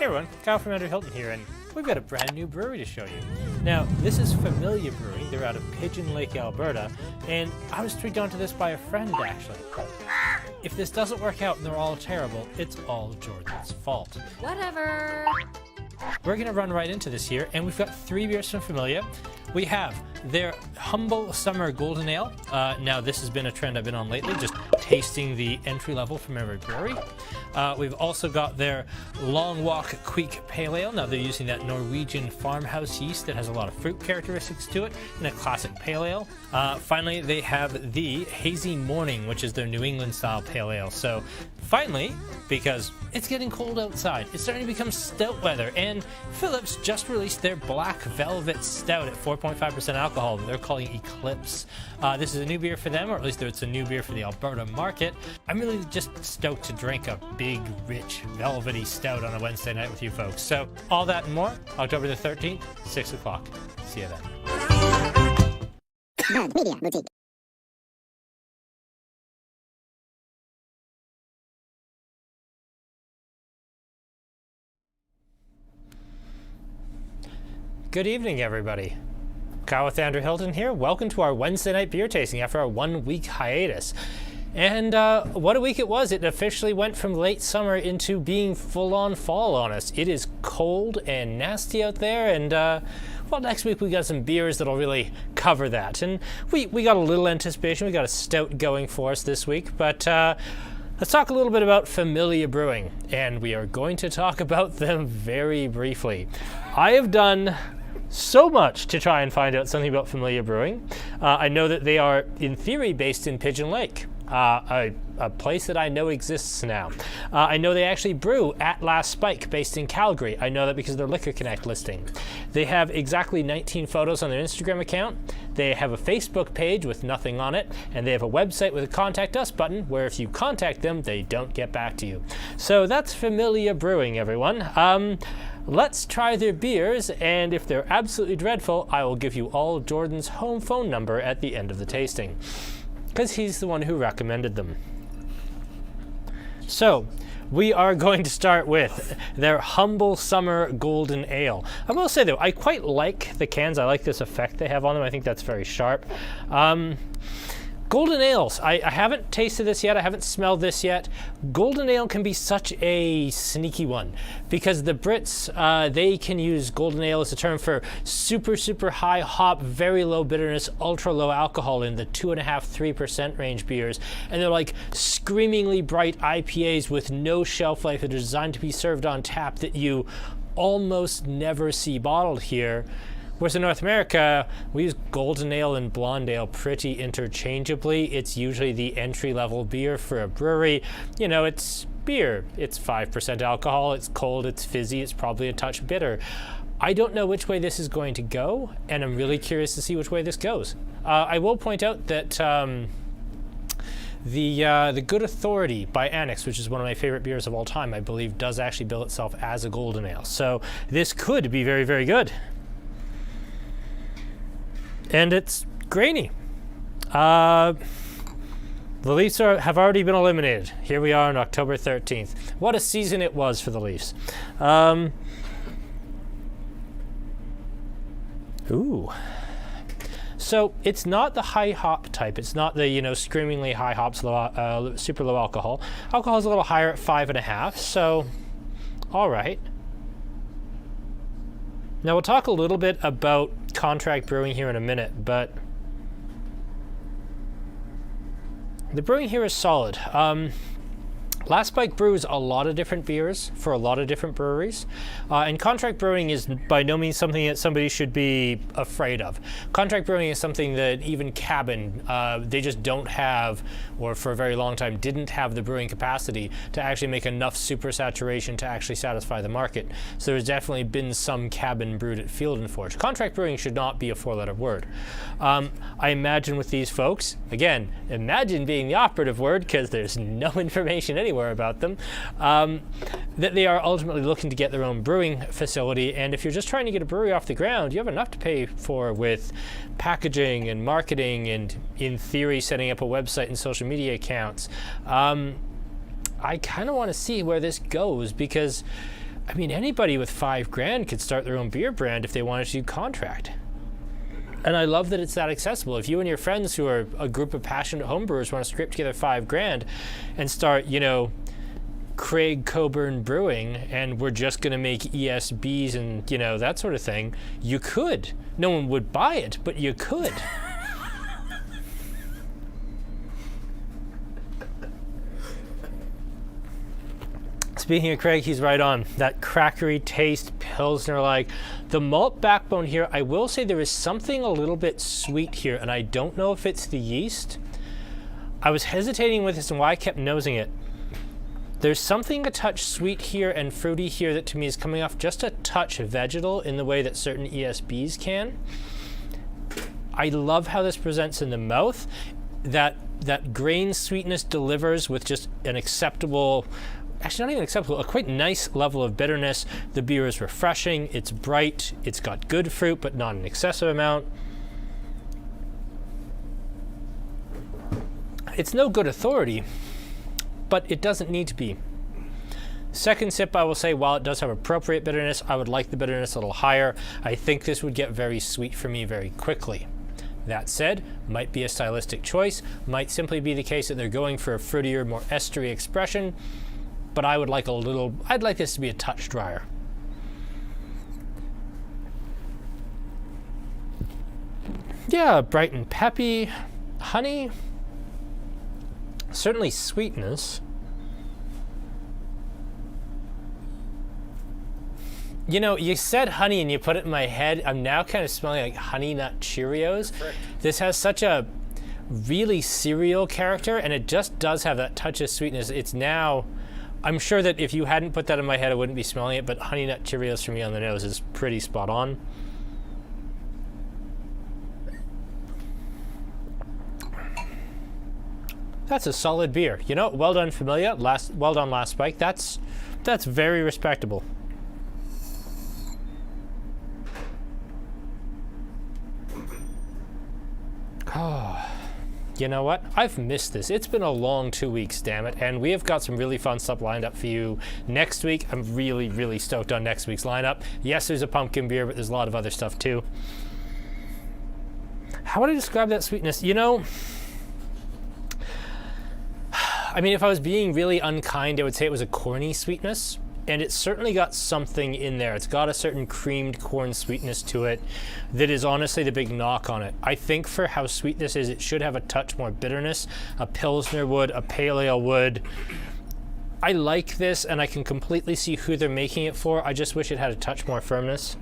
Hey everyone, Kyle from Andrew Hilton here, and we've got a brand new brewery to show you. Now, this is Familia Brewing. They're out of Pigeon Lake, Alberta, and I was tweaked onto this by a friend, actually. If this doesn't work out and they're all terrible, it's all Jordan's fault. Whatever. We're going to run right into this here, and we've got 3 beers from Familia. We have their Humble Summer Golden Ale. Now, this has been a trend I've been on lately, just tasting the entry level from every brewery. We've also got their Long Walk Kveik Pale Ale. Now, they're using that Norwegian farmhouse yeast that has a lot of fruit characteristics to it in a classic pale ale. Finally, they have the Hazy Morning, which is their New England style pale ale. So, finally, because it's getting cold outside, it's starting to become stout weather, and Phillips just released their Black Velvet Stout at 4.5% alcohol that they're calling Eclipse. This is a new beer for them, or at least it's a new beer for the Alberta market. I'm really just stoked to drink a big, rich, velvety stout on a Wednesday night with you folks. So all that and more, October the 13th, 6 o'clock. See you then. Media Boutique. Good evening, everybody. Kyle with Andrew Hilton here. Welcome to our Wednesday night beer tasting after our 1-week hiatus. And what a week it was. It officially went from late summer into being full-on fall on us. It is cold and nasty out there, and well, next week we got some beers that'll really cover that. And we got a little anticipation. We got a stout going for us this week, but let's talk a little bit about Familia Brewing, and we are going to talk about them very briefly. I have done so much to try and find out something about Familia Brewing. I know that they are, in theory, based in Pigeon Lake, a place that I know exists now. I know they actually brew at Last Spike, based in Calgary. I know that because of their Liquor Connect listing. They have exactly 19 photos on their Instagram account. They have a Facebook page with nothing on it, and they have a website with a Contact Us button, where if you contact them, they don't get back to you. So that's Familia Brewing, everyone. Let's try their beers, and if they're absolutely dreadful, I will give you all Jordan's home phone number at the end of the tasting, because he's the one who recommended them. So, we are going to start with their Humble Summer Golden Ale. I will say though, I quite like the cans. I like this effect they have on them. I think that's very sharp. Golden ales, I haven't tasted this yet, I haven't smelled this yet. Golden ale can be such a sneaky one, because the Brits, they can use golden ale as a term for super, super high hop, very low bitterness, ultra low alcohol in the 2.5–3% range beers. And they're like screamingly bright IPAs with no shelf life that are designed to be served on tap that you almost never see bottled here. Whereas in North America, we use golden ale and blonde ale pretty interchangeably. It's usually the entry-level beer for a brewery. You know, it's beer. It's 5% alcohol, it's cold, it's fizzy, it's probably a touch bitter. I don't know which way this is going to go, and I'm really curious to see which way this goes. I will point out that the Good Authority by Annex, which is one of my favorite beers of all time, I believe does actually bill itself as a golden ale. So this could be very, very good. And it's grainy. The Leafs have already been eliminated. Here we are on October 13th. What a season it was for the Leafs. Ooh. So it's not the high hop type. It's not the, screamingly high hops, super low alcohol. Alcohol is a little higher at 5.5, so all right. Now we'll talk a little bit about contract brewing here in a minute, but the brewing here is solid. Last Spike brews a lot of different beers for a lot of different breweries, and contract brewing is by no means something that somebody should be afraid of. Contract brewing is something that even Cabin, they just don't have, or for a very long time didn't have the brewing capacity to actually make enough super saturation to actually satisfy the market. So there's definitely been some Cabin brewed at Field and Forge. Contract brewing should not be a 4-letter word. I imagine with these folks, again, imagine being the operative word because there's no information anywhere about them, that they are ultimately looking to get their own brewing facility. And if you're just trying to get a brewery off the ground, you have enough to pay for with packaging and marketing and, in theory, setting up a website and social media accounts. I kind of want to see where this goes, because I mean, anybody with $5,000 could start their own beer brand if they wanted to contract. And I love that it's that accessible. If you and your friends who are a group of passionate homebrewers want to scrape together $5,000 and start, you know, Craig Coburn Brewing, and we're just going to make ESBs and, you know, that sort of thing, you could. No one would buy it, but you could. Speaking of Craig, he's right on. That crackery taste, Pilsner-like. The malt backbone here, I will say there is something a little bit sweet here, and I don't know if it's the yeast. I was hesitating with this and why I kept nosing it. There's something a touch sweet here and fruity here that to me is coming off just a touch vegetal in the way that certain ESBs can. I love how this presents in the mouth. That grain sweetness delivers with just an acceptable, actually not even acceptable, a quite nice level of bitterness. The beer is refreshing, it's bright, it's got good fruit, but not an excessive amount. It's no good authority, but it doesn't need to be. Second sip, I will say, while it does have appropriate bitterness, I would like the bitterness a little higher. I think this would get very sweet for me very quickly. That said, might be a stylistic choice, might simply be the case that they're going for a fruitier, more estery expression, but I would like I'd like this to be a touch drier. Yeah, bright and peppy, honey, certainly sweetness. You know, you said honey and you put it in my head. I'm now kind of smelling like Honey Nut Cheerios. This has such a really cereal character, and it just does have that touch of sweetness. It's now, I'm sure that if you hadn't put that in my head, I wouldn't be smelling it, but Honey Nut Cheerios for me on the nose is pretty spot on. That's a solid beer. You know, well done, Familia. Well done, Last Spike. That's very respectable. Oh, you know what? I've missed this. It's been a long 2 weeks, damn it. And we have got some really fun stuff lined up for you next week. I'm really, really stoked on next week's lineup. Yes, there's a pumpkin beer, but there's a lot of other stuff too. How would I describe that sweetness? You know, I mean, if I was being really unkind, I would say it was a corny sweetness. And it's certainly got something in there. It's got a certain creamed corn sweetness to it that is honestly the big knock on it. I think for how sweet this is, it should have a touch more bitterness. A Pilsner would, a Pale Ale would. I like this, and I can completely see who they're making it for. I just wish it had a touch more firmness.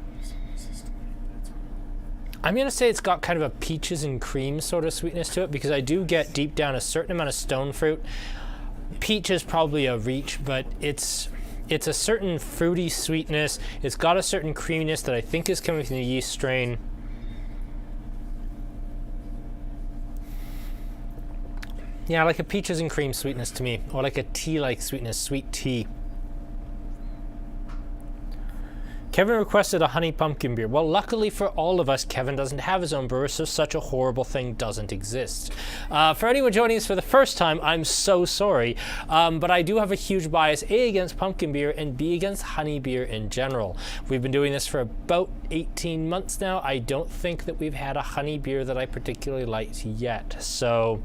I'm going to say it's got kind of a peaches and cream sort of sweetness to it, because I do get deep down a certain amount of stone fruit. Peach is probably a reach, but it's a certain fruity sweetness. It's got a certain creaminess that I think is coming from the yeast strain. Yeah, like a peaches and cream sweetness to me, or like a tea-like sweetness, sweet tea. Kevin requested a honey pumpkin beer. Well, luckily for all of us, Kevin doesn't have his own brewer, so such a horrible thing doesn't exist. For anyone joining us for the first time, I'm so sorry, but I do have a huge bias, A, against pumpkin beer, and B, against honey beer in general. We've been doing this for about 18 months now. I don't think that we've had a honey beer that I particularly liked yet, so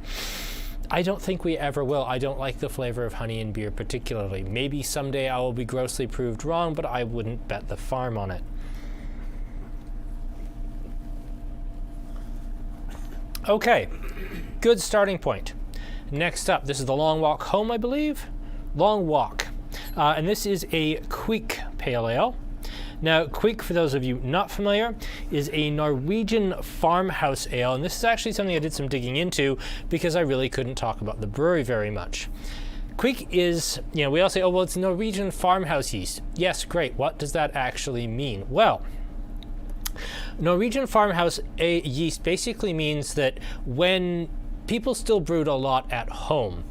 I don't think we ever will. I don't like the flavor of honey in beer particularly. Maybe someday I will be grossly proved wrong, but I wouldn't bet the farm on it. Okay, good starting point. Next up, this is the Long Walk Home, I believe? Long Walk. And this is a Kveik Pale Ale. Now, Kveik, for those of you not familiar, is a Norwegian farmhouse ale, and this is actually something I did some digging into because I really couldn't talk about the brewery very much. Kveik is, you know, we all say, oh, well, it's Norwegian farmhouse yeast. Yes, great. What does that actually mean? Well, Norwegian farmhouse yeast basically means that when people still brewed a lot at home.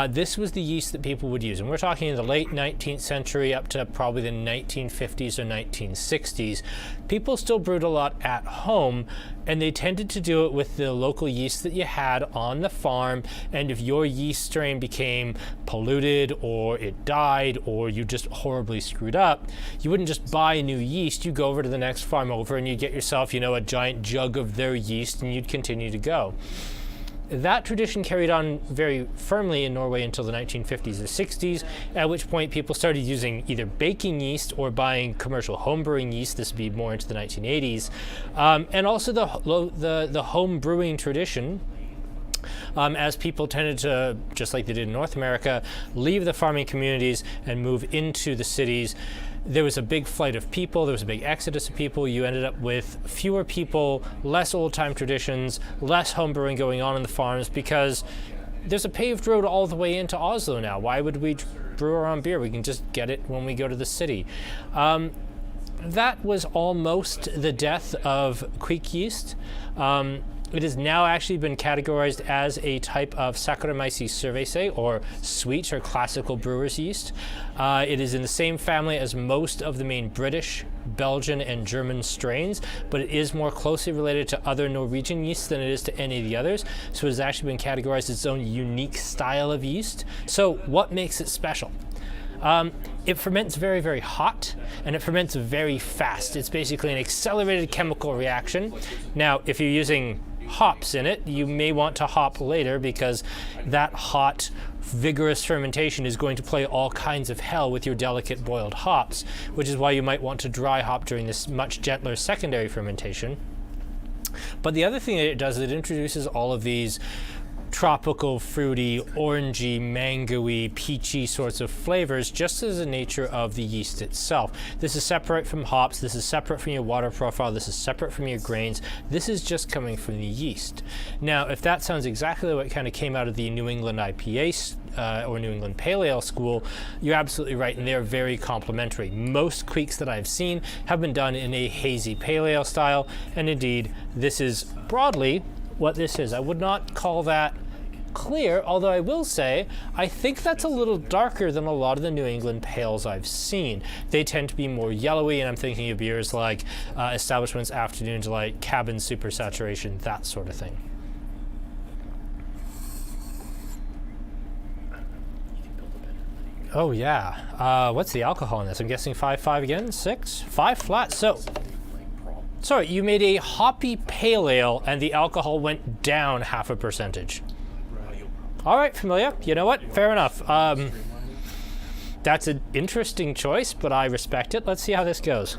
This was the yeast that people would use, and we're talking in the late 19th century up to probably the 1950s or 1960s. People still brewed a lot at home, and they tended to do it with the local yeast that you had on the farm. And if your yeast strain became polluted, or it died, or you just horribly screwed up, you wouldn't just buy new yeast. You go over to the next farm over and you get yourself, a giant jug of their yeast, and you'd continue to go. That tradition carried on very firmly in Norway until the 1950s or 60s, at which point people started using either baking yeast or buying commercial homebrewing yeast. This would be more into the 1980s. And also the home brewing tradition, as people tended to, just like they did in North America, leave the farming communities and move into the cities. There was a big flight of people, there was a big exodus of people. You ended up with fewer people, less old-time traditions, less homebrewing going on in the farms, because there's a paved road all the way into Oslo now. Why would we brew our own beer? We can just get it when we go to the city. That was almost the death of Kveik yeast. It has now actually been categorized as a type of Saccharomyces cerevisiae, or sweet or classical brewer's yeast. It is in the same family as most of the main British, Belgian, and German strains, but it is more closely related to other Norwegian yeasts than it is to any of the others. So it has actually been categorized as its own unique style of yeast. So what makes it special? It ferments very, very hot, and it ferments very fast. It's basically an accelerated chemical reaction. Now, if you're using hops in it, you may want to hop later, because that hot, vigorous fermentation is going to play all kinds of hell with your delicate boiled hops, which is why you might want to dry hop during this much gentler secondary fermentation. But the other thing that it does is it introduces all of these tropical, fruity, orangey, mangoey, peachy sorts of flavors, just as the nature of the yeast itself. This is separate from hops, this is separate from your water profile, this is separate from your grains. This is just coming from the yeast. Now, if that sounds exactly what kind of came out of the New England IPA or New England Pale Ale school, you're absolutely right, and they're very complementary. Most Kveiks that I've seen have been done in a hazy pale ale style, and indeed, this is broadly what this is. I would not call that clear, although I will say I think that's a little darker than a lot of the New England pales I've seen. They tend to be more yellowy, and I'm thinking of beers like Establishment's Afternoon Delight, Cabin Super Saturation, that sort of thing. Oh yeah, what's the alcohol in this? I'm guessing 5.5 again, 6? 5 flat, so sorry, you made a hoppy pale ale and the alcohol went down 0.5%. All right, Familia, you know what? Fair enough. That's an interesting choice, but I respect it. Let's see how this goes.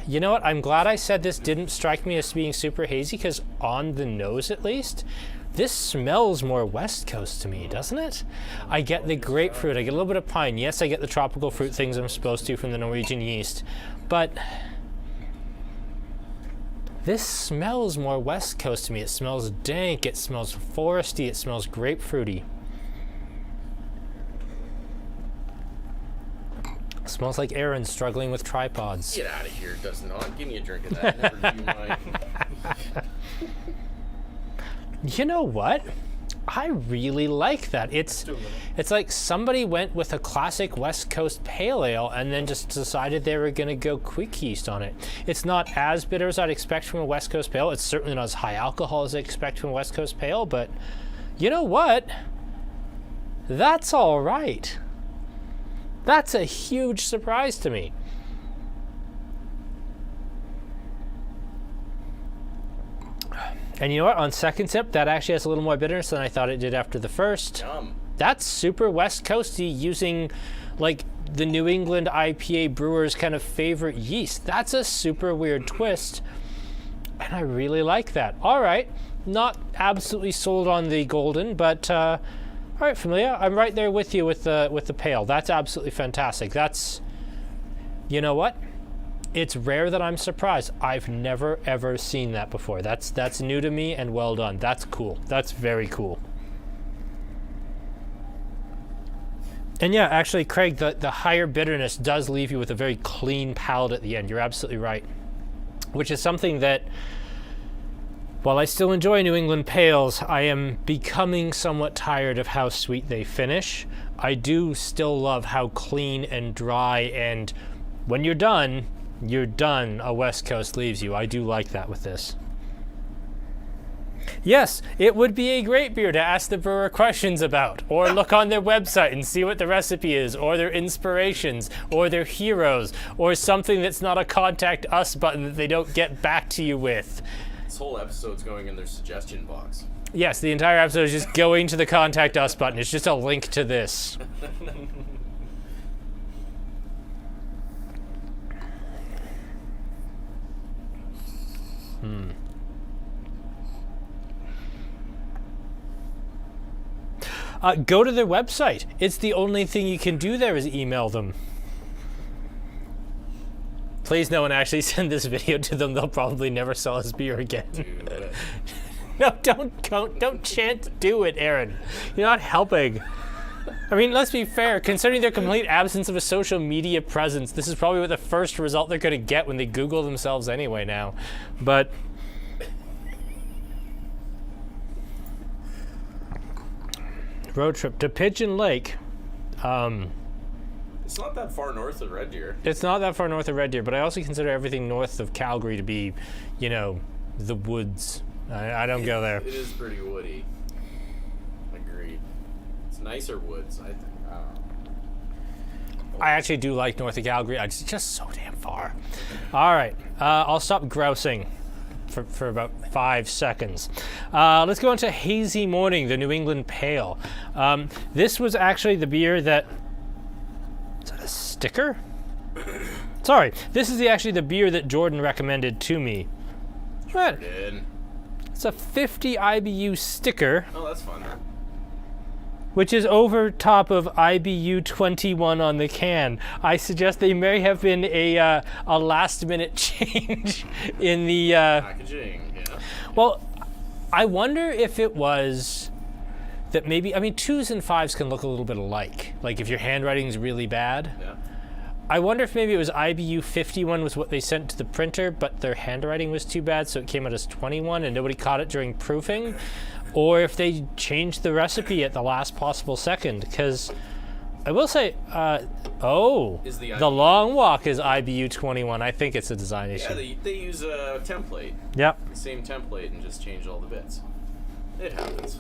You know what? I'm glad I said this didn't strike me as being super hazy, because on the nose at least, this smells more West Coast to me, doesn't it? I get the grapefruit, I get a little bit of pine. Yes, I get the tropical fruit things I'm supposed to from the Norwegian yeast, but this smells more West Coast to me. It smells dank, it smells foresty, it smells grapefruity. It smells like Aaron struggling with tripods. Get out of here, it does not. Give me a drink of that. Never do mine. You know what? I really like that. It's like somebody went with a classic West Coast pale ale and then just decided they were going to go Kveik yeast on it. It's not as bitter as I'd expect from a West Coast pale. It's certainly not as high alcohol as I expect from a West Coast pale, but you know what? That's all right. That's a huge surprise to me. And you know what? On second sip, that actually has a little more bitterness than I thought it did after the first. Yum. That's super West Coasty, using like the New England IPA brewers' kind of favorite yeast. That's a super weird twist, and I really like that. All right, not absolutely sold on the golden, but all right, Familia, I'm right there with you with the pale. That's absolutely fantastic. That's, you know what? It's rare that I'm surprised. I've never ever seen that before. That's new to me, and well done. That's cool. That's very cool. And yeah, actually, Craig, the higher bitterness does leave you with a very clean palate at the end. You're absolutely right. Which is something that While I still enjoy New England Pales, I am becoming somewhat tired of how sweet they finish. I do still love how clean and dry, and when you're done, a West Coast leaves you. I do like that with this. Yes, it would be a great beer to ask the brewer questions about, or look on their website and see what the recipe is, or their inspirations, or their heroes, or something that's not a contact us button that they don't get back to you with. This whole episode's going in their suggestion box. Yes, the entire episode is just going to the contact us button. It's just a link to this. Go to their website. It's the only thing you can do there is email them. Please no one actually send this video to them. They'll probably never sell us beer again. No, don't chant do it, Aaron. You're not helping. I mean, let's be fair. Considering their complete absence of a social media presence, this is probably what the first result they're going to get when they Google themselves anyway now. But road trip to Pigeon Lake. It's not that far north of Red Deer. It's not that far north of Red Deer, but I also consider everything north of Calgary to be, you know, the woods. I don't go there. It is pretty woody. Agreed. It's nicer woods, I think. I actually do like north of Calgary. It's just so damn far. All right, I'll stop grousing for about 5 seconds. Let's go on to Hazy Morning, the New England Pale. This was actually the beer that... Is that a sticker? Sorry, this is actually the beer that Jordan recommended to me. What? Did. It's a 50 IBU sticker. Oh, that's fun. Which is over top of IBU 21 on the can. I suggest they may have been a last-minute change in the... packaging, yeah. Well, I wonder if it was that maybe... I mean, 2s and 5s can look a little bit alike. Like, if your handwriting's really bad. Yeah. I wonder if maybe it was IBU 51 was what they sent to the printer, but their handwriting was too bad, so it came out as 21 and nobody caught it during proofing. Or if they changed the recipe at the last possible second, because I will say, the long walk is IBU 21. I think it's a design issue. Yeah, they use a template. Yep. The same template and just change all the bits. It happens.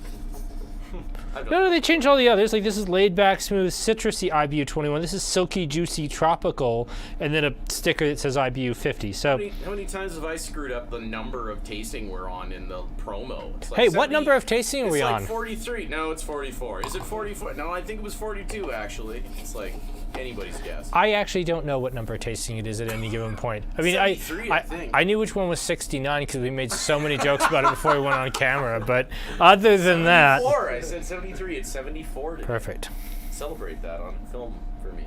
No, they changed all the others. Like, this is laid back, smooth, citrusy IBU 21. This is silky, juicy, tropical, and then a sticker that says IBU 50. So, how many times have I screwed up the number of tasting we're on in the promo? It's like hey, 70, what number of tasting are we on? It's like 43. No, it's 44. Is it 44? No, I think it was 42, actually. It's like anybody's guess. I actually don't know what number of tasting it is at any given point. I mean, I think. I knew which one was 69 because we made so many jokes about it before we went on camera. But other than that... I said 73. It's 74 today. Perfect. Celebrate that on film for me.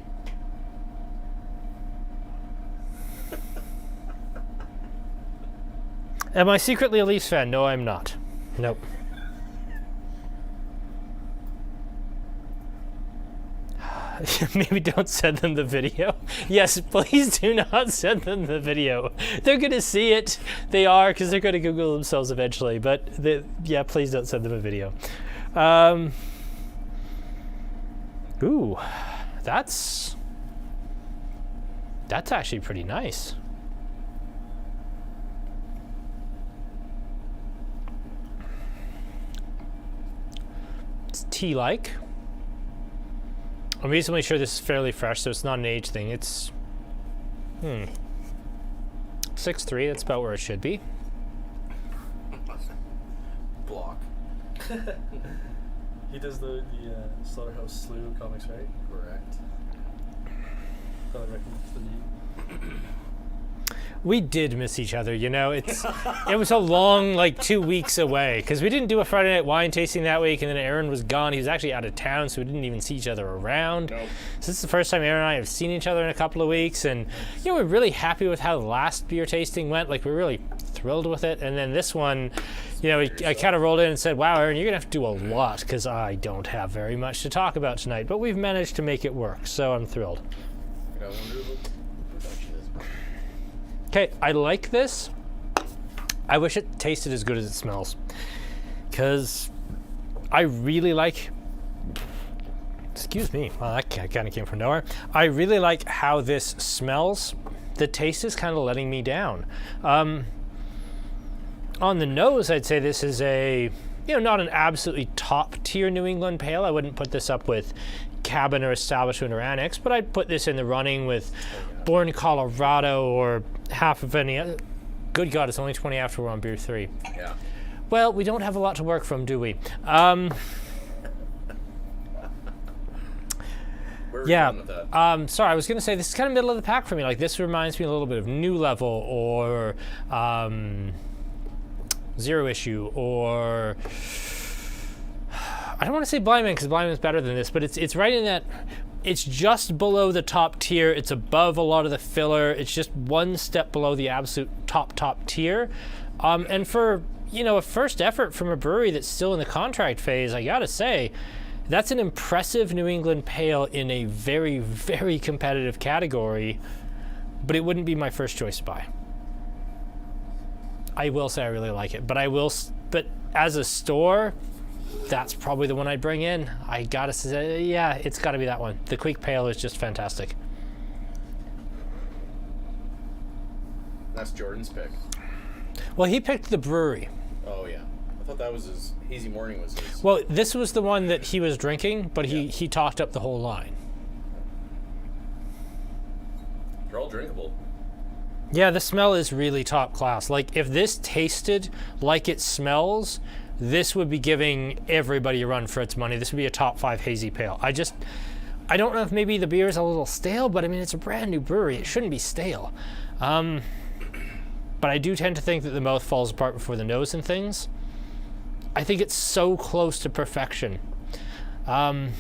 Am I secretly a Leafs fan? No, I'm not. Nope. Maybe don't send them the video. Yes, please do not send them the video. They're going to see it. They are, because they're going to Google themselves eventually. But, yeah, please don't send them a video. Ooh, that's actually pretty nice. It's tea-like. I'm reasonably sure this is fairly fresh, so it's not an age thing. It's 6.3. That's about where it should be. Block. He does the Slaughterhouse Slew comics, right? Correct. I recommend the name. We did miss each other, you know. It was a long, 2 weeks away, because we didn't do a Friday night wine tasting that week, and then Aaron was gone. He was actually out of town, so we didn't even see each other around. Nope. So this is the first time Aaron and I have seen each other in a couple of weeks, and we're really happy with how the last beer tasting went. We're really thrilled with it. And then this one, I kind of rolled in and said, wow, Aaron, you're going to have to do a lot, because I don't have very much to talk about tonight. But we've managed to make it work, so I'm thrilled. I wonder what the production is. Okay, I like this. I wish it tasted as good as it smells, because I really like, excuse me, well, that kind of came from nowhere. I really like how this smells. The taste is kind of letting me down. On the nose, I'd say this is a, not an absolutely top tier New England pale. I wouldn't put this up with Cabin or Establishment or Annex, but I'd put this in the running with Born Colorado or half of any other. Good God, it's only 20 after we're on beer 3. Yeah. Well, we don't have a lot to work from, do we? Where are we going with that? Sorry, I was going to say this is kind of middle of the pack for me. Like, this reminds me a little bit of New Level or Zero Issue, or I don't want to say Blind Man because Blind Man's better than this, but it's right in that. It's just below the top tier. It's above a lot of the filler. It's just one step below the absolute top tier. And for a first effort from a brewery that's still in the contract phase, I gotta say, that's an impressive New England pale in a very, very competitive category. But it wouldn't be my first choice to buy. I will say I really like it, but as a store, that's probably the one I'd bring in. I gotta say, yeah, it's gotta be that one. The Kveik Pale is just fantastic. That's Jordan's pick. Well, he picked the brewery. Oh, yeah. I thought that was his, Hazy Morning was his. Well, this was the one that he was drinking, but he talked up the whole line. They're all drinkable. Yeah, the smell is really top class. Like, if this tasted like it smells, this would be giving everybody a run for its money. This would be a top 5 hazy pale. I don't know if maybe the beer is a little stale, but I mean, it's a brand new brewery. It shouldn't be stale. But I do tend to think that the mouth falls apart before the nose and things. I think it's so close to perfection. I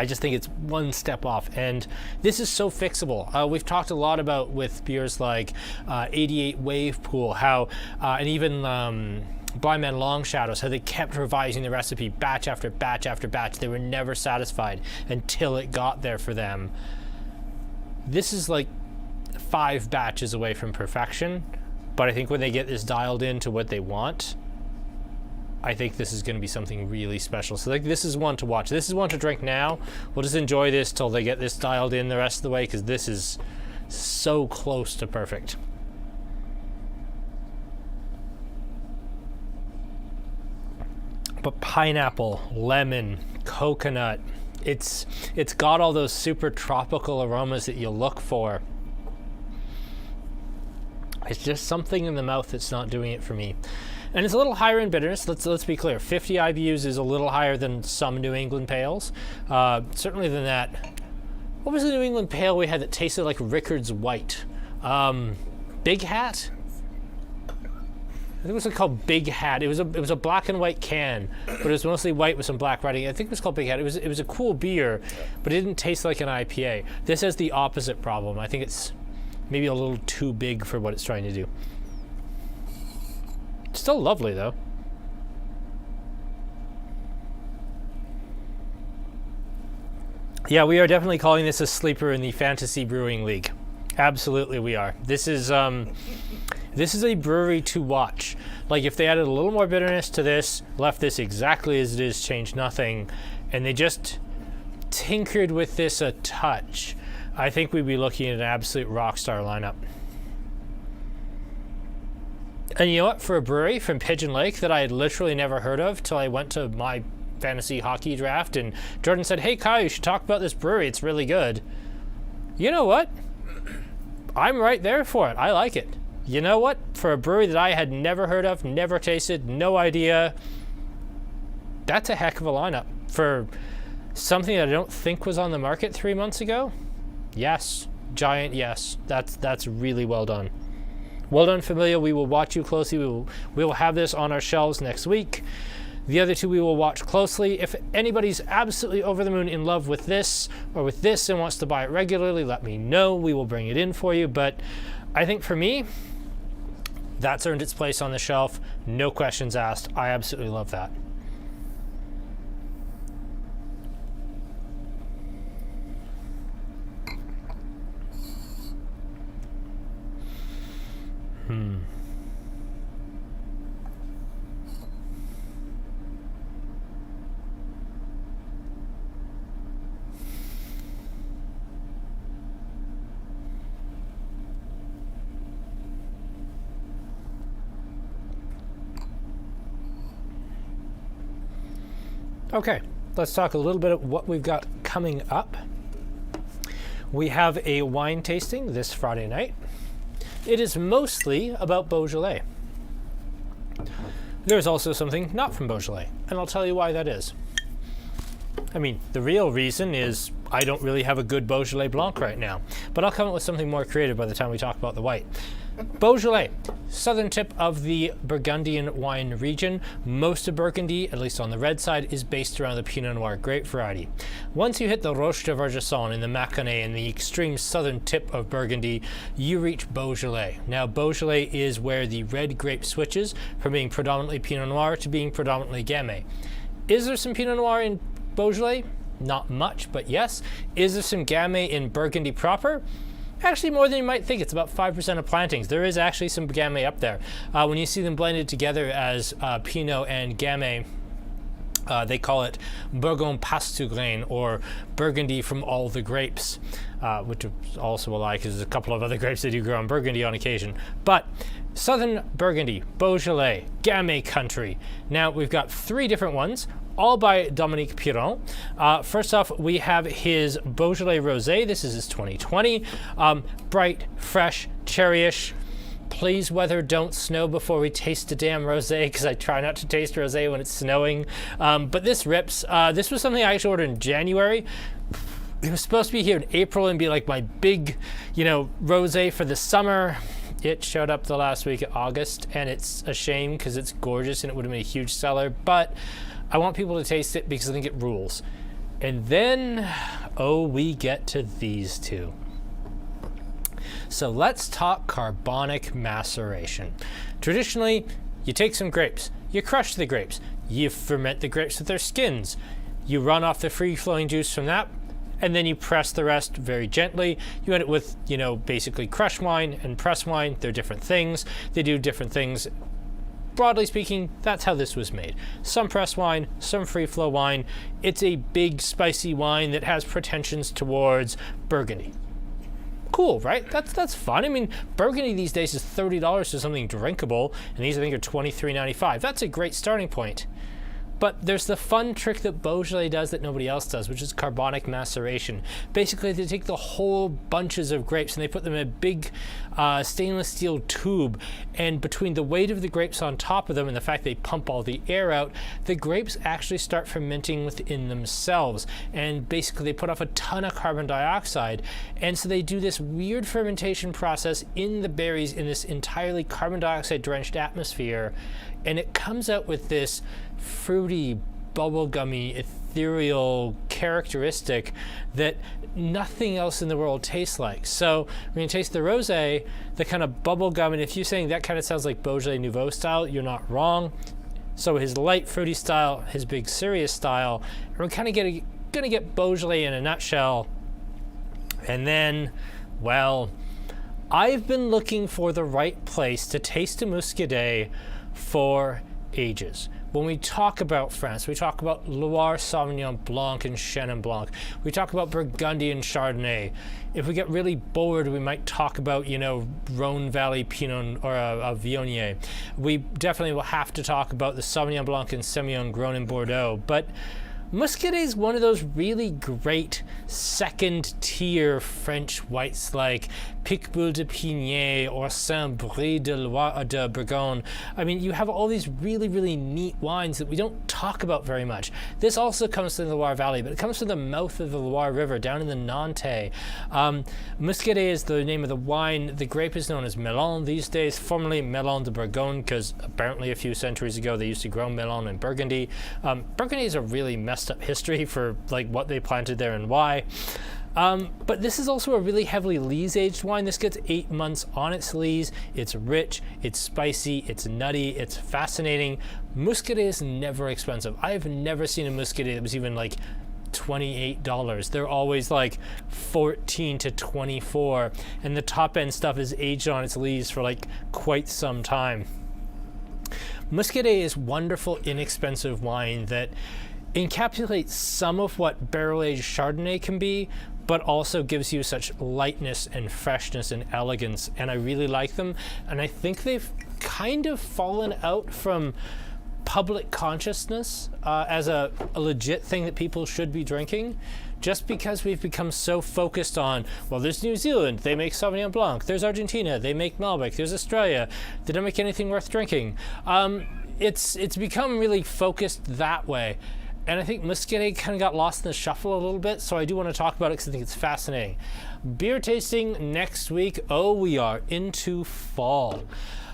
just think it's one step off, and this is so fixable. We've talked a lot about with beers like 88 Wave Pool, how and even Blind Man Long Shadows, how they kept revising the recipe batch after batch after batch. They were never satisfied until it got there for them. This is like 5 batches away from perfection, but I think when they get this dialed into what they want, I think this is going to be something really special. So like, this is one to watch. This is one to drink now. We'll just enjoy this till they get this dialed in the rest of the way, because this is so close to perfect. But pineapple, lemon, coconut, it's got all those super tropical aromas that you look for. It's just something in the mouth that's not doing it for me. And it's a little higher in bitterness. Let's be clear. 50 IBUs is a little higher than some New England pales. Certainly than that. What was the New England pale we had that tasted like Rickard's White? Big Hat? I think it was called Big Hat. It was a black and white can, but it was mostly white with some black writing. I think it was called Big Hat. It was a cool beer, but it didn't taste like an IPA. This has the opposite problem. I think it's maybe a little too big for what it's trying to do. Still lovely, though. Yeah, we are definitely calling this a sleeper in the Fantasy Brewing League. Absolutely, we are. This is a brewery to watch. Like, if they added a little more bitterness to this, left this exactly as it is, changed nothing, and they just tinkered with this a touch, I think we'd be looking at an absolute rock star lineup. And you know what? For a brewery from Pigeon Lake that I had literally never heard of till I went to my fantasy hockey draft, and Jordan said, "Hey Kyle, you should talk about this brewery. It's really good." You know what? I'm right there for it. I like it. You know what? For a brewery that I had never heard of, never tasted, no idea, that's a heck of a lineup. For something that I don't think was on the market 3 months ago, yes. Giant yes. That's really well done. Well done, Familia. We will watch you closely. We will have this on our shelves next week. The other two we will watch closely. If anybody's absolutely over the moon in love with this or with this and wants to buy it regularly, let me know. We will bring it in for you. But I think for me, that's earned its place on the shelf. No questions asked. I absolutely love that. Okay, let's talk a little bit of what we've got coming up. We have a wine tasting this Friday night. It is mostly about Beaujolais. There's also something not from Beaujolais, and I'll tell you why that is. I mean, the real reason is I don't really have a good Beaujolais Blanc right now, but I'll come up with something more creative by the time we talk about the white. Beaujolais, southern tip of the Burgundian wine region. Most of Burgundy, at least on the red side, is based around the Pinot Noir grape variety. Once you hit the Roche de Vergesson in the Mâconnais in the extreme southern tip of Burgundy, you reach Beaujolais. Now, Beaujolais is where the red grape switches from being predominantly Pinot Noir to being predominantly Gamay. Is there some Pinot Noir in Beaujolais? Not much, but yes. Is there some Gamay in Burgundy proper? Actually, more than you might think. It's about 5% of plantings. There is actually some Gamay up there. When you see them blended together as Pinot and Gamay, they call it Burgon Pastograin, or Burgundy from all the grapes, which is also a lie because there's a couple of other grapes that do grow in Burgundy on occasion. But southern Burgundy, Beaujolais, Gamay country. Now, we've got 3 different ones, all by Dominique Piron. First off, we have his Beaujolais Rose. This is his 2020. Bright, fresh, cherryish. Please, weather, don't snow before we taste the damn rosé, because I try not to taste rosé when it's snowing. But this rips. This was something I actually ordered in January. It was supposed to be here in April and be like my big, rosé for the summer. It showed up the last week of August, and it's a shame because it's gorgeous and it would have been a huge seller. But I want people to taste it because I think it rules. And then, we get to these two. So let's talk carbonic maceration. Traditionally, you take some grapes, you crush the grapes, you ferment the grapes with their skins, you run off the free-flowing juice from that, and then you press the rest very gently. You end it with, basically crushed wine and pressed wine. They're different things. They do different things. Broadly speaking, that's how this was made. Some pressed wine, some free-flow wine. It's a big, spicy wine that has pretensions towards Burgundy. Cool, right? That's fun. I mean, Burgundy these days is $30 for something drinkable, and these I think are $23.95. That's a great starting point. But there's the fun trick that Beaujolais does that nobody else does, which is carbonic maceration. Basically, they take the whole bunches of grapes and they put them in a big stainless steel tube. And between the weight of the grapes on top of them and the fact they pump all the air out, the grapes actually start fermenting within themselves. And basically, they put off a ton of carbon dioxide. And so they do this weird fermentation process in the berries in this entirely carbon dioxide drenched atmosphere. And it comes out with this fruity, bubblegummy, ethereal characteristic that nothing else in the world tastes like. So when you taste the rosé, the kind of bubblegum, and if you're saying that kind of sounds like Beaujolais Nouveau style, you're not wrong. So his light fruity style, his big serious style, and we're kind of gonna get Beaujolais in a nutshell. And then, well, I've been looking for the right place to taste a Muscadet for ages. When we talk about France, we talk about Loire Sauvignon Blanc and Chenin Blanc. We talk about Burgundian Chardonnay. If we get really bored, we might talk about, Rhone Valley Pinot or Viognier. We definitely will have to talk about the Sauvignon Blanc and Semillon grown in Bordeaux. But Muscadet is one of those really great second-tier French whites like Picpoul de Pigné or Saint-Brie de Loire de Bourgogne. I mean, you have all these really, really neat wines that we don't talk about very much. This also comes from the Loire Valley, but it comes from the mouth of the Loire River down in the Nantais. Muscadet is the name of the wine. The grape is known as Melon these days, formerly Melon de Bourgogne, because apparently a few centuries ago they used to grow Melon in Burgundy. Burgundy is a really messed up history for what they planted there and why. But this is also a really heavily lees-aged wine. This gets 8 months on its lees. It's rich, it's spicy, it's nutty, it's fascinating. Muscadet is never expensive. I have never seen a Muscadet that was even $28. They're always $14 to $24, and the top end stuff is aged on its lees for quite some time. Muscadet is wonderful, inexpensive wine that encapsulates some of what barrel-aged Chardonnay can be, but also gives you such lightness and freshness and elegance, and I really like them. And I think they've kind of fallen out from public consciousness as a legit thing that people should be drinking, just because we've become so focused on, well, there's New Zealand, they make Sauvignon Blanc, there's Argentina, they make Malbec, there's Australia, they don't make anything worth drinking. It's become really focused that way. And I think Muscadet kind of got lost in the shuffle a little bit, so I do want to talk about it because I think it's fascinating. Beer tasting next week. Oh, we are into fall.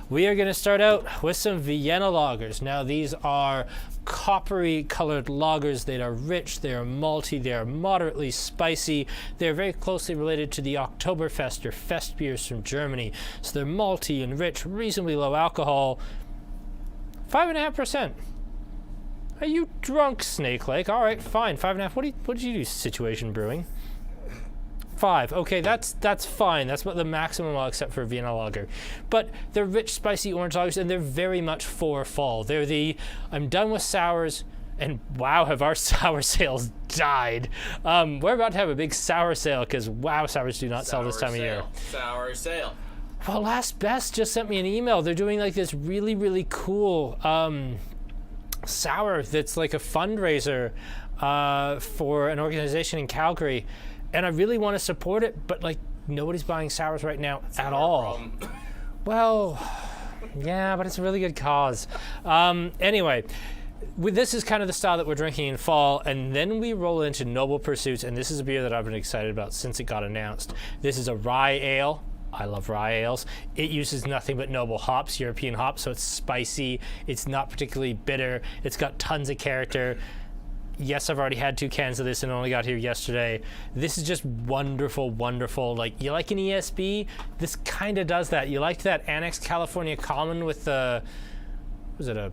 We are going to start out with some Vienna Lagers. Now, these are coppery colored lagers. They are rich, they are malty, they are moderately spicy. They're very closely related to the Oktoberfest or Fest beers from Germany. So they're malty and rich, reasonably low alcohol. 5.5%. Are you drunk, Snake Lake? All right, fine. 5.5. What did you do, Situation Brewing? 5. Okay, that's fine. That's what the maximum I'll accept for a Vienna Lager. But they're rich, spicy orange lagers, and they're very much for fall. They're the, I'm done with sours, and wow, have our sour sales died. We're about to have a big sour sale, because wow, sours do not sell this time of year. Sour sale. Well, Last Best just sent me an email. They're doing like this really, really cool sour that's like a fundraiser for an organization in Calgary. And I really want to support it, but like nobody's buying sours right now at all. Well, yeah, but it's a really good cause. Anyway, this is kind of the style that we're drinking in fall, and then we roll into Noble Pursuits, and this is a beer that I've been excited about since it got announced. This is a rye ale. I love rye ales. It uses nothing but noble hops, European hops, so it's spicy. It's not particularly bitter. It's got tons of character. Yes, I've already had 2 cans of this and only got here yesterday. This is just wonderful, wonderful. Like, you like an ESB? This kind of does that. You liked that Annex California Common with the, was it a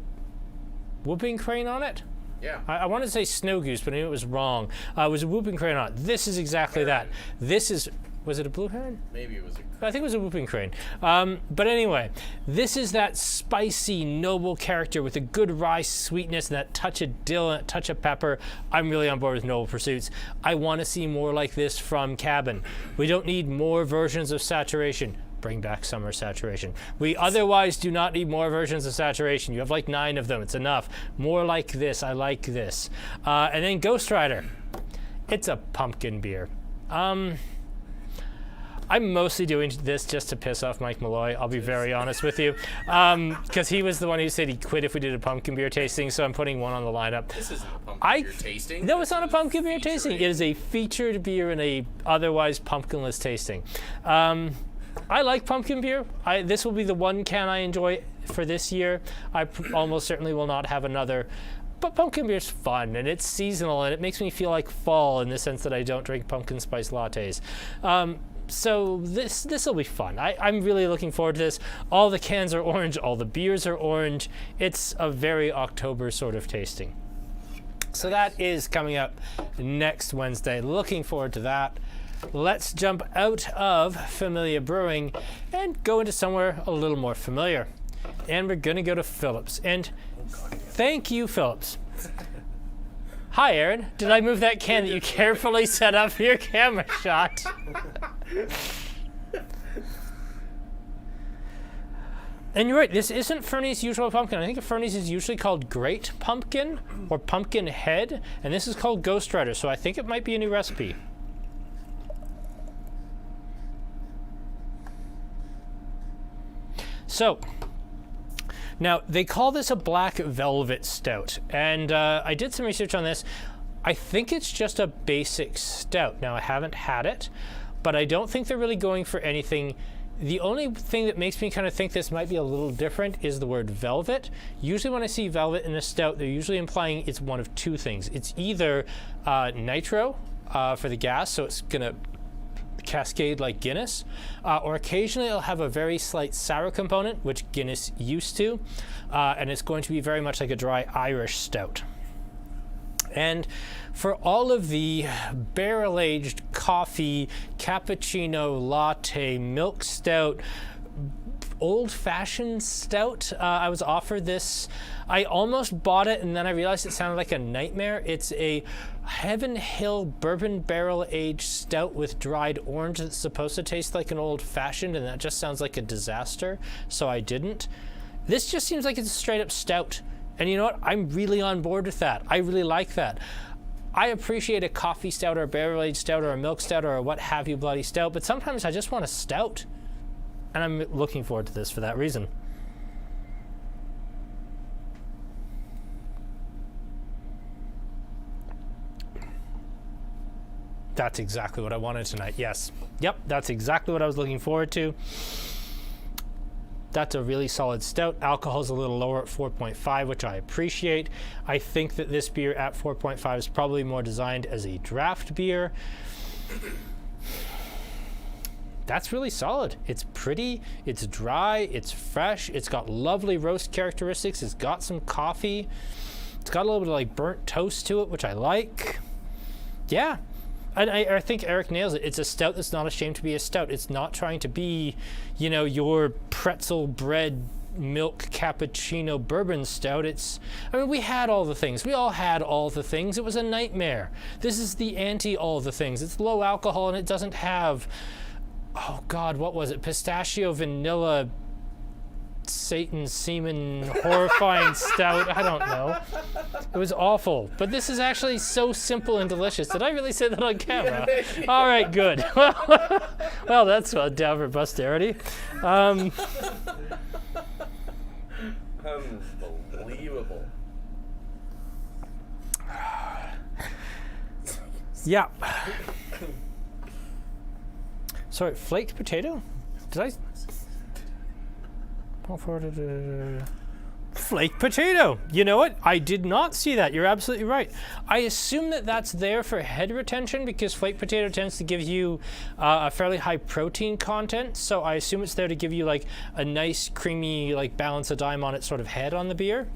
whooping crane on it? Yeah. I wanted to say snow goose, but I knew it was wrong. It was a whooping crane on it. This is exactly that. This is, was it a blue heron? Maybe it was a... I think it was a whooping crane. But anyway, this is that spicy, noble character with a good rye sweetness and that touch of dill and touch of pepper. I'm really on board with Noble Pursuits. I want to see more like this from Cabin. We don't need more versions of saturation. Bring back summer saturation. We otherwise do not need more versions of saturation. You have like 9 of them. It's enough. More like this. I like this. And then Ghost Rider. It's a pumpkin beer. I'm mostly doing this just to piss off Mike Malloy, I'll be very honest with you. Because he was the one who said he'd quit if we did a pumpkin beer tasting, so I'm putting one on the lineup. This isn't a pumpkin beer tasting. No, it's not a pumpkin beer tasting. It is a featured beer in a otherwise pumpkinless tasting. I like pumpkin beer. This will be the one can I enjoy for this year. I almost certainly will not have another. But pumpkin beer's fun, and it's seasonal, and it makes me feel like fall in the sense that I don't drink pumpkin spice lattes. So this will be fun. I'm really looking forward to this. All the cans are orange, all the beers are orange. It's a very October sort of tasting. So that is coming up next Wednesday. Looking forward to that. Let's jump out of Familia Brewing and go into somewhere a little more familiar. And we're going to go to Phillips. And thank you, Phillips. Hi, Aaron. Did I move that can that you carefully set up for your camera shot? And you're right, this isn't Fernie's usual pumpkin. I think Fernie's is usually called Great Pumpkin or Pumpkin Head, and this is called Ghost Rider, so I think it might be a new recipe. So, now, they call this a black velvet stout, and I did some research on this. I think it's just a basic stout. Now, I haven't had it, but I don't think they're really going for anything. The only thing that makes me kind of think this might be a little different is the word velvet. Usually when I see velvet in a stout, they're usually implying it's one of 2 things. It's either nitro for the gas, so it's going to cascade like Guinness, or occasionally it'll have a very slight sour component, which Guinness used to, and it's going to be very much like a dry Irish stout. And for all of the barrel-aged coffee, cappuccino, latte, milk stout, old-fashioned stout, I was offered this. I almost bought it, and then I realized it sounded like a nightmare. It's a Heaven Hill bourbon barrel-aged stout with dried orange that's supposed to taste like an old-fashioned, and that just sounds like a disaster, so I didn't. This just seems like it's a straight-up stout. And you know what? I'm really on board with that. I really like that. I appreciate a coffee stout or a barrel-aged stout or a milk stout or a what have you bloody stout, but sometimes I just want a stout. And I'm looking forward to this for that reason. That's exactly what I wanted tonight, yes. Yep, that's exactly what I was looking forward to. That's a really solid stout. Alcohol's a little lower at 4.5, which I appreciate. I think that this beer at 4.5 is probably more designed as a draft beer. That's really solid. It's pretty, it's dry, it's fresh, it's got lovely roast characteristics, it's got some coffee, it's got a little bit of like burnt toast to it, which I like. Yeah. And I think Eric nails it. It's a stout that's not ashamed to be a stout. It's not trying to be, you know, your pretzel bread milk cappuccino bourbon stout. I mean, we had all the things. We all had all the things. It was a nightmare. This is the anti all the things. It's low alcohol and it doesn't have, oh God, what was it? Pistachio, vanilla, Satan, semen, horrifying stout. I don't know. It was awful. But this is actually so simple and delicious. Did I really say that on camera? Yeah. All right, good. Well, that's down for posterity. Unbelievable. Yeah. Sorry, flaked potato? Did I? Flaked potato. You know what? I did not see that. You're absolutely right. I assume that that's there for head retention because flaked potato tends to give you a fairly high protein content. So I assume it's there to give you like a nice creamy like balance of dime on its sort of head on the beer.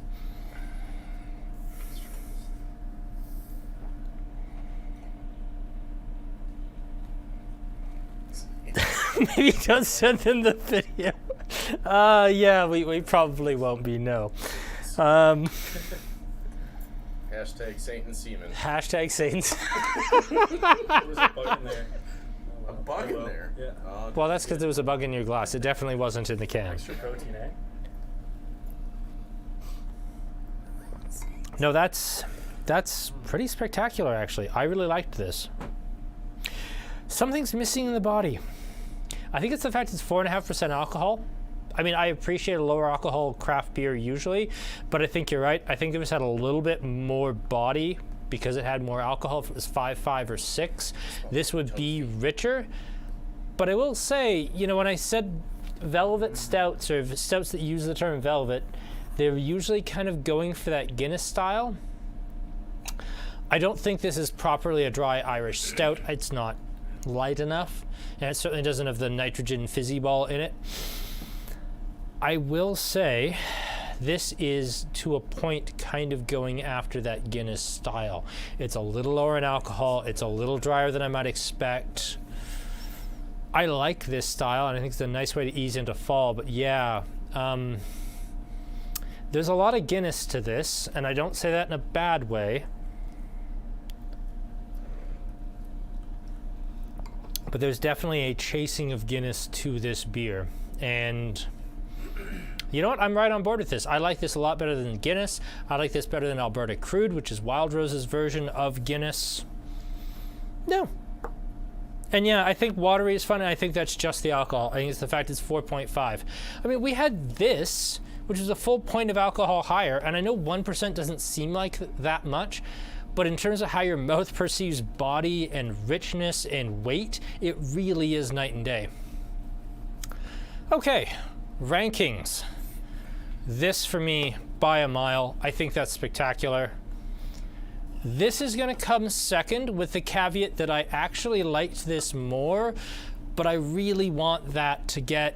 Maybe don't send them the video. Yeah, we probably won't be, no. Hashtag Saint and Seaman. Hashtag Saints. There was a bug in there. A bug in there? Yeah. Oh, Well, that's because there was a bug in your glass. It definitely wasn't in the can. Extra protein, eh? No, that's pretty spectacular, actually. I really liked this. Something's missing in the body. I think it's the fact it's 4.5% alcohol. I mean, I appreciate a lower alcohol craft beer usually, but I think you're right. I think if it had a little bit more body because it had more alcohol, if it was 5.5 or 6, this would be richer. But I will say, you know, when I said velvet stouts or stouts that use the term velvet, they're usually kind of going for that Guinness style. I don't think this is properly a dry Irish stout. It's not light enough, and it certainly doesn't have the nitrogen fizzy ball in it. I will say this is to a point kind of going after that Guinness style. It's a little lower in alcohol, it's a little drier than I might expect. I like this style and I think it's a nice way to ease into fall, but yeah, there's a lot of Guinness to this, and I don't say that in a bad way. But there's definitely a chasing of Guinness to this beer. And you know what? I'm right on board with this. I like this a lot better than Guinness. I like this better than Alberta Crude, which is Wild Rose's version of Guinness. No. And yeah, I think watery is fun, and I think that's just the alcohol. I think it's the fact it's 4.5. I mean, we had this, which is a full point of alcohol higher, and I know 1% doesn't seem like that much, but in terms of how your mouth perceives body and richness and weight, it really is night and day. Okay, rankings. This for me, by a mile. I think that's spectacular. This is gonna come second with the caveat that I actually liked this more, but I really want that to get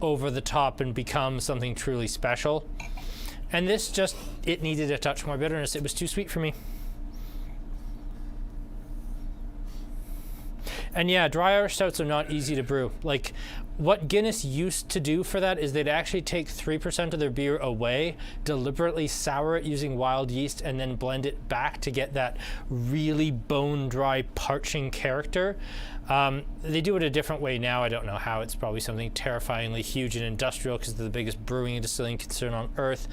over the top and become something truly special. And this just, it needed a touch more bitterness. It was too sweet for me. And yeah, dry Irish stouts are not easy to brew. Like, what Guinness used to do for that is they'd actually take 3% of their beer away, deliberately sour it using wild yeast, and then blend it back to get that really bone dry, parching character. They do it a different way now. I don't know how. It's probably something terrifyingly huge and industrial because they're the biggest brewing and distilling concern on Earth.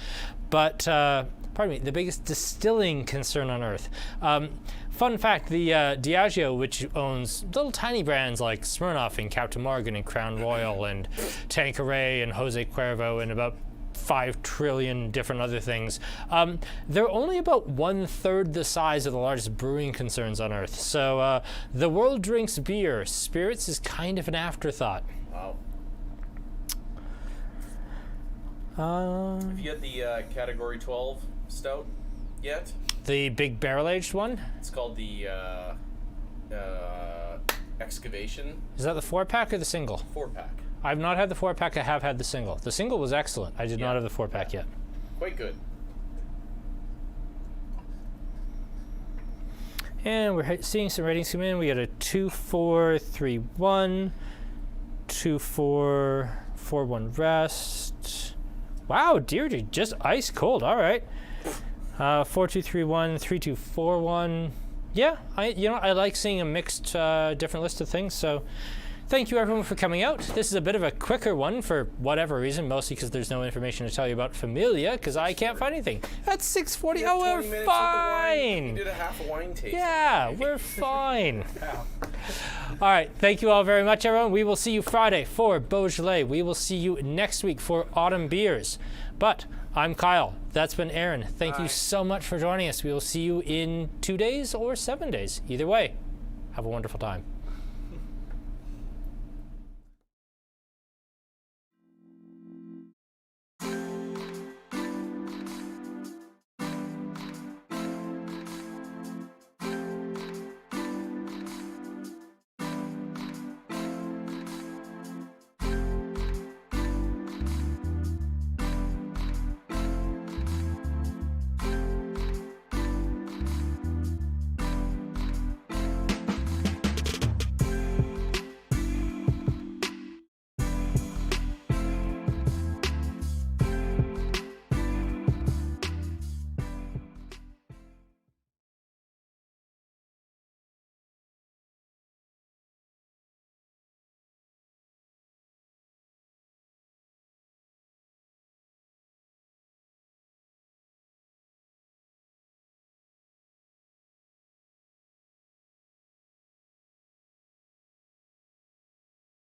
But, pardon me, the biggest distilling concern on Earth. Fun fact, the Diageo, which owns little tiny brands like Smirnoff and Captain Morgan and Crown Royal and Tanqueray and Jose Cuervo and about 5 trillion different other things. They're only about 1/3 the size of the largest brewing concerns on Earth. So the world drinks beer. Spirits is kind of an afterthought. Wow. Have you had the Category 12 Stout yet? The big barrel-aged one? It's called the Excavation Is that the 4-pack or the single? 4-pack. I've not had the 4-pack. I have had the single. The single was excellent. I did not have the 4-pack yet. Quite good. And we're seeing some ratings come in. We got a 2-4-3-1, 2-4-4-1 rest. Wow, Deirdre, just ice cold. All right. 4-2-3-1, 3-2-4-1. Yeah, I like seeing a mixed, different list of things. So, thank you everyone for coming out. This is a bit of a quicker one for whatever reason, mostly because there's no information to tell you about Familia, because I can't find anything. That's 6:40. Oh, we're fine. You did a half a wine tasting. Yeah, we're fine. All right, thank you all very much, everyone. We will see you Friday for Beaujolais. We will see you next week for Autumn Beers. But I'm Kyle. That's been Aaron. Thank you so much for joining us. We will see you in 2 days or 7 days. Either way, have a wonderful time.